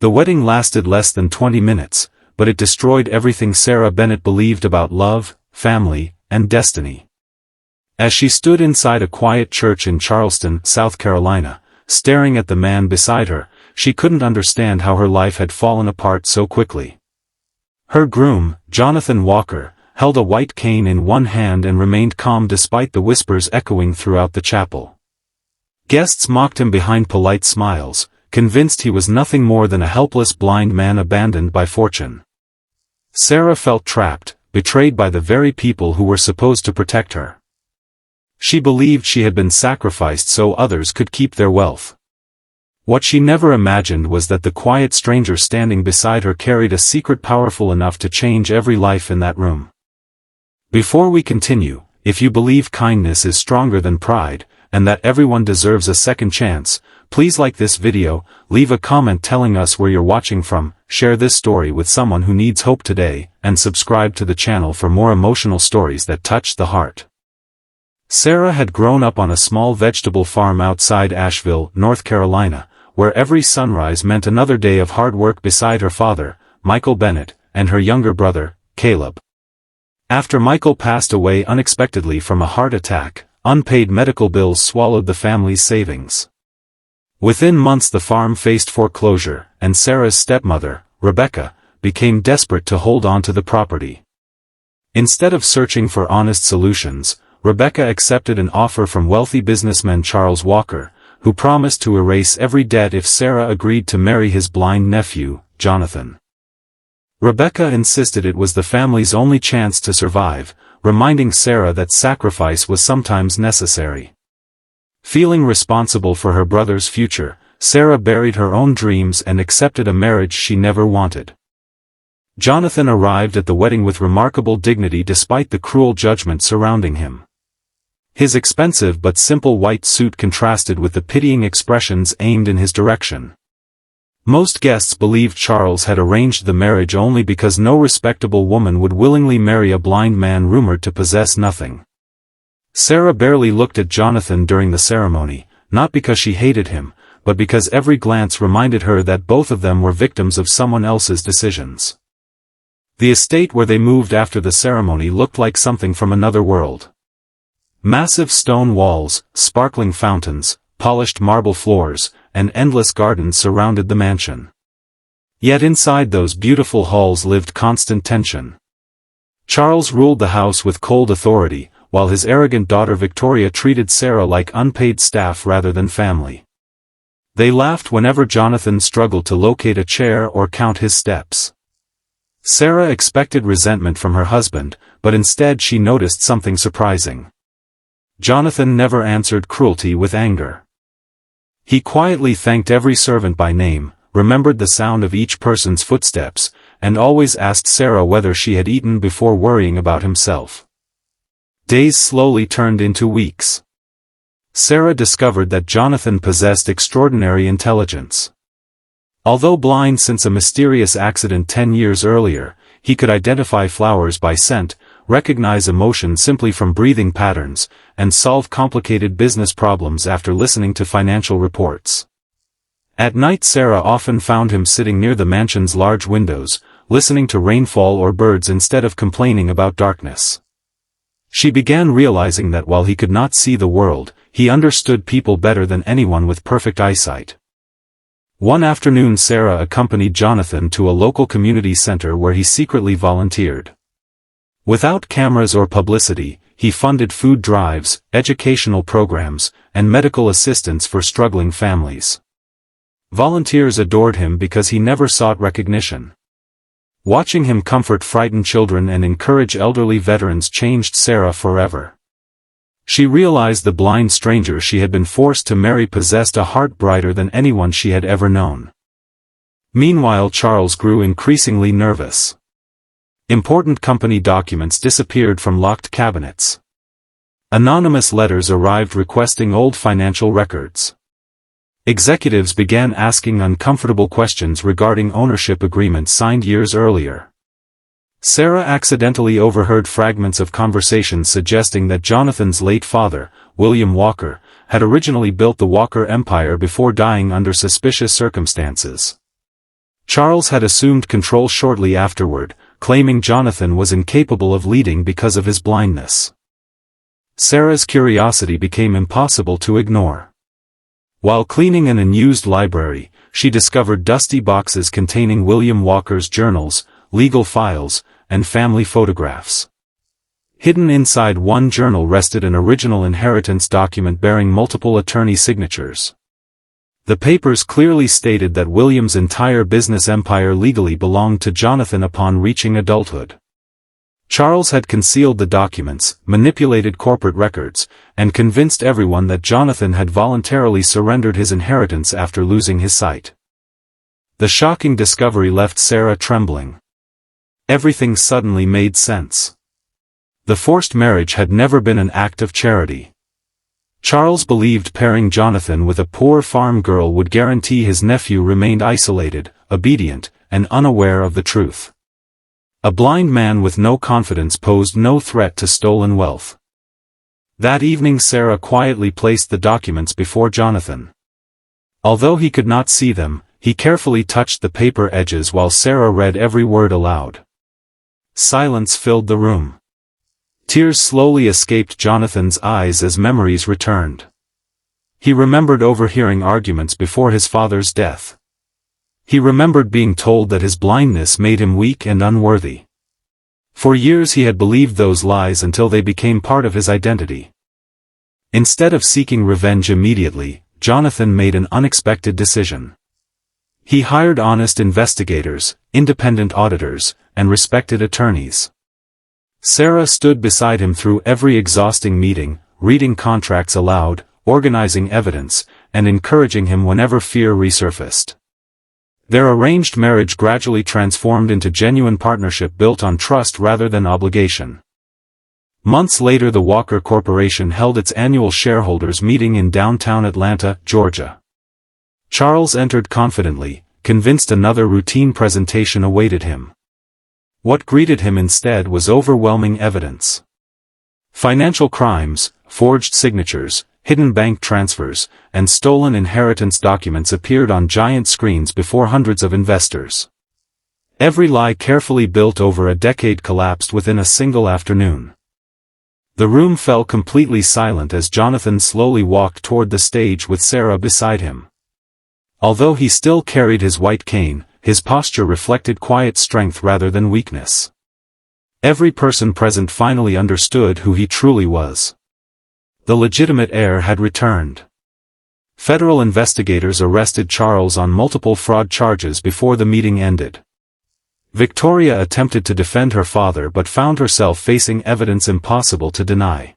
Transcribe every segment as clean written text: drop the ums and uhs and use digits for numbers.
The wedding lasted less than 20 minutes, but it destroyed everything Sarah Bennett believed about love, family, and destiny. As she stood inside a quiet church in Charleston, South Carolina, staring at the man beside her, she couldn't understand how her life had fallen apart so quickly. Her groom, Jonathan Walker, held a white cane in one hand and remained calm despite the whispers echoing throughout the chapel. Guests mocked him behind polite smiles, convinced he was nothing more than a helpless blind man abandoned by fortune. Sarah felt trapped, betrayed by the very people who were supposed to protect her. She believed she had been sacrificed so others could keep their wealth. What she never imagined was that the quiet stranger standing beside her carried a secret powerful enough to change every life in that room. Before we continue, if you believe kindness is stronger than pride, and that everyone deserves a second chance, please like this video, leave a comment telling us where you're watching from, share this story with someone who needs hope today, and subscribe to the channel for more emotional stories that touch the heart. Sarah had grown up on a small vegetable farm outside Asheville, North Carolina, where every sunrise meant another day of hard work beside her father, Michael Bennett, and her younger brother, Caleb. After Michael passed away unexpectedly from a heart attack, unpaid medical bills swallowed the family's savings. Within months the farm faced foreclosure, and Sarah's stepmother, Rebecca, became desperate to hold on to the property. Instead of searching for honest solutions, Rebecca accepted an offer from wealthy businessman Charles Walker, who promised to erase every debt if Sarah agreed to marry his blind nephew, Jonathan. Rebecca insisted it was the family's only chance to survive, reminding Sarah that sacrifice was sometimes necessary. Feeling responsible for her brother's future, Sarah buried her own dreams and accepted a marriage she never wanted. Jonathan arrived at the wedding with remarkable dignity despite the cruel judgment surrounding him. His expensive but simple white suit contrasted with the pitying expressions aimed in his direction. Most guests believed Charles had arranged the marriage only because no respectable woman would willingly marry a blind man rumored to possess nothing. Sarah barely looked at Jonathan during the ceremony, not because she hated him, but because every glance reminded her that both of them were victims of someone else's decisions. The estate where they moved after the ceremony looked like something from another world. Massive stone walls, sparkling fountains, polished marble floors, and endless gardens surrounded the mansion. Yet inside those beautiful halls lived constant tension. Charles ruled the house with cold authority, while his arrogant daughter Victoria treated Sarah like unpaid staff rather than family. They laughed whenever Jonathan struggled to locate a chair or count his steps. Sarah expected resentment from her husband, but instead she noticed something surprising. Jonathan never answered cruelty with anger. He quietly thanked every servant by name, remembered the sound of each person's footsteps, and always asked Sarah whether she had eaten before worrying about himself. Days slowly turned into weeks. Sarah discovered that Jonathan possessed extraordinary intelligence. Although blind since a mysterious accident 10 years earlier, he could identify flowers by scent, recognize emotion simply from breathing patterns, and solve complicated business problems after listening to financial reports. At night Sarah often found him sitting near the mansion's large windows, listening to rainfall or birds instead of complaining about darkness. She began realizing that while he could not see the world, he understood people better than anyone with perfect eyesight. One afternoon Sarah accompanied Jonathan to a local community center where he secretly volunteered. Without cameras or publicity, he funded food drives, educational programs, and medical assistance for struggling families. Volunteers adored him because he never sought recognition. Watching him comfort frightened children and encourage elderly veterans changed Sarah forever. She realized the blind stranger she had been forced to marry possessed a heart brighter than anyone she had ever known. Meanwhile Charles grew increasingly nervous. Important company documents disappeared from locked cabinets. Anonymous letters arrived requesting old financial records. Executives began asking uncomfortable questions regarding ownership agreements signed years earlier. Sarah accidentally overheard fragments of conversations suggesting that Jonathan's late father, William Walker, had originally built the Walker Empire before dying under suspicious circumstances. Charles had assumed control shortly afterward, claiming Jonathan was incapable of leading because of his blindness. Sarah's curiosity became impossible to ignore. While cleaning an unused library, she discovered dusty boxes containing William Walker's journals, legal files, and family photographs. Hidden inside one journal rested an original inheritance document bearing multiple attorney signatures. The papers clearly stated that William's entire business empire legally belonged to Jonathan upon reaching adulthood. Charles had concealed the documents, manipulated corporate records, and convinced everyone that Jonathan had voluntarily surrendered his inheritance after losing his sight. The shocking discovery left Sarah trembling. Everything suddenly made sense. The forced marriage had never been an act of charity. Charles believed pairing Jonathan with a poor farm girl would guarantee his nephew remained isolated, obedient, and unaware of the truth. A blind man with no confidence posed no threat to stolen wealth. That evening Sarah quietly placed the documents before Jonathan. Although he could not see them, he carefully touched the paper edges while Sarah read every word aloud. Silence filled the room. Tears slowly escaped Jonathan's eyes as memories returned. He remembered overhearing arguments before his father's death. He remembered being told that his blindness made him weak and unworthy. For years he had believed those lies until they became part of his identity. Instead of seeking revenge immediately, Jonathan made an unexpected decision. He hired honest investigators, independent auditors, and respected attorneys. Sarah stood beside him through every exhausting meeting, reading contracts aloud, organizing evidence, and encouraging him whenever fear resurfaced. Their arranged marriage gradually transformed into genuine partnership built on trust rather than obligation. Months later the Walker Corporation held its annual shareholders meeting in downtown Atlanta, Georgia. Charles entered confidently, convinced another routine presentation awaited him. What greeted him instead was overwhelming evidence. Financial crimes, forged signatures, hidden bank transfers, and stolen inheritance documents appeared on giant screens before hundreds of investors. Every lie carefully built over a decade collapsed within a single afternoon. The room fell completely silent as Jonathan slowly walked toward the stage with Sarah beside him. Although he still carried his white cane, his posture reflected quiet strength rather than weakness. Every person present finally understood who he truly was. The legitimate heir had returned. Federal investigators arrested Charles on multiple fraud charges before the meeting ended. Victoria attempted to defend her father but found herself facing evidence impossible to deny.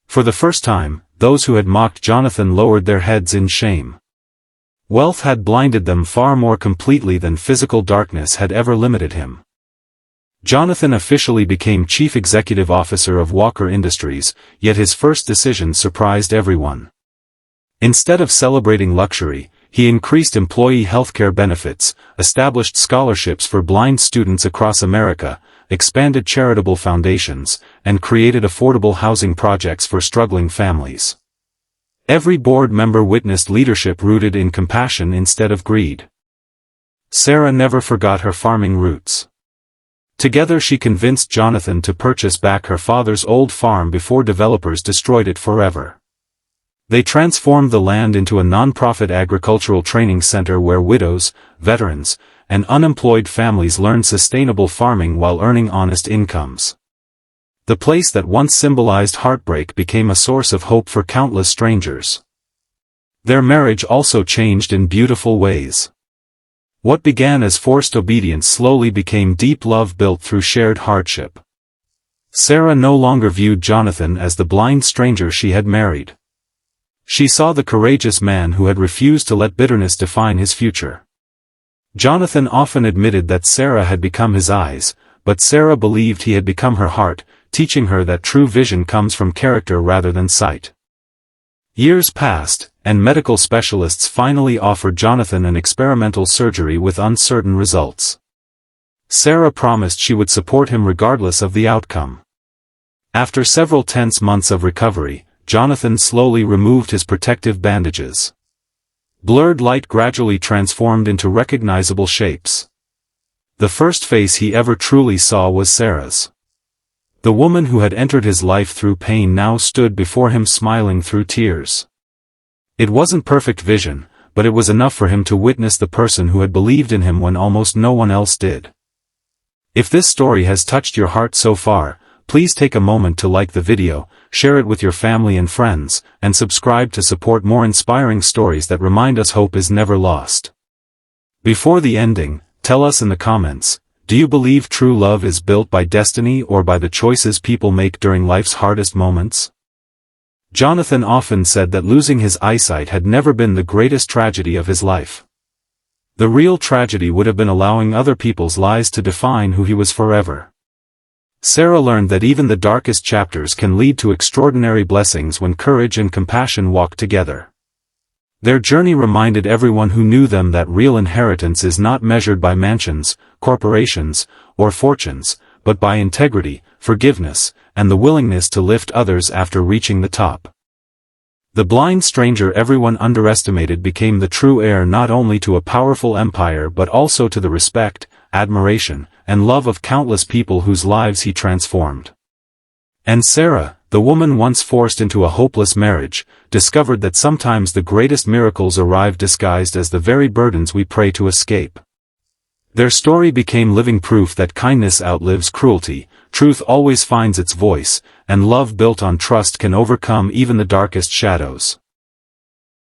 For the first time, those who had mocked Jonathan lowered their heads in shame. Wealth had blinded them far more completely than physical darkness had ever limited him. Jonathan officially became chief executive officer of Walker Industries, yet his first decision surprised everyone. Instead of celebrating luxury, he increased employee healthcare benefits, established scholarships for blind students across America, expanded charitable foundations, and created affordable housing projects for struggling families. Every board member witnessed leadership rooted in compassion instead of greed. Sarah never forgot her farming roots. Together she convinced Jonathan to purchase back her father's old farm before developers destroyed it forever. They transformed the land into a non-profit agricultural training center where widows, veterans, and unemployed families learned sustainable farming while earning honest incomes. The place that once symbolized heartbreak became a source of hope for countless strangers. Their marriage also changed in beautiful ways. What began as forced obedience slowly became deep love built through shared hardship. Sarah no longer viewed Jonathan as the blind stranger she had married. She saw the courageous man who had refused to let bitterness define his future. Jonathan often admitted that Sarah had become his eyes, but Sarah believed he had become her heart, teaching her that true vision comes from character rather than sight. Years passed, and medical specialists finally offered Jonathan an experimental surgery with uncertain results. Sarah promised she would support him regardless of the outcome. After several tense months of recovery, Jonathan slowly removed his protective bandages. Blurred light gradually transformed into recognizable shapes. The first face he ever truly saw was Sarah's. The woman who had entered his life through pain now stood before him smiling through tears. It wasn't perfect vision, but it was enough for him to witness the person who had believed in him when almost no one else did. If this story has touched your heart so far, please take a moment to like the video, share it with your family and friends, and subscribe to support more inspiring stories that remind us hope is never lost. Before the ending, tell us in the comments, do you believe true love is built by destiny or by the choices people make during life's hardest moments? Jonathan often said that losing his eyesight had never been the greatest tragedy of his life. The real tragedy would have been allowing other people's lies to define who he was forever. Sarah learned that even the darkest chapters can lead to extraordinary blessings when courage and compassion walk together. Their journey reminded everyone who knew them that real inheritance is not measured by mansions, corporations, or fortunes, but by integrity, forgiveness, and the willingness to lift others after reaching the top. The blind stranger everyone underestimated became the true heir not only to a powerful empire but also to the respect, admiration, and love of countless people whose lives he transformed. And Sarah, the woman once forced into a hopeless marriage, discovered that sometimes the greatest miracles arrive disguised as the very burdens we pray to escape. Their story became living proof that kindness outlives cruelty, truth always finds its voice, and love built on trust can overcome even the darkest shadows.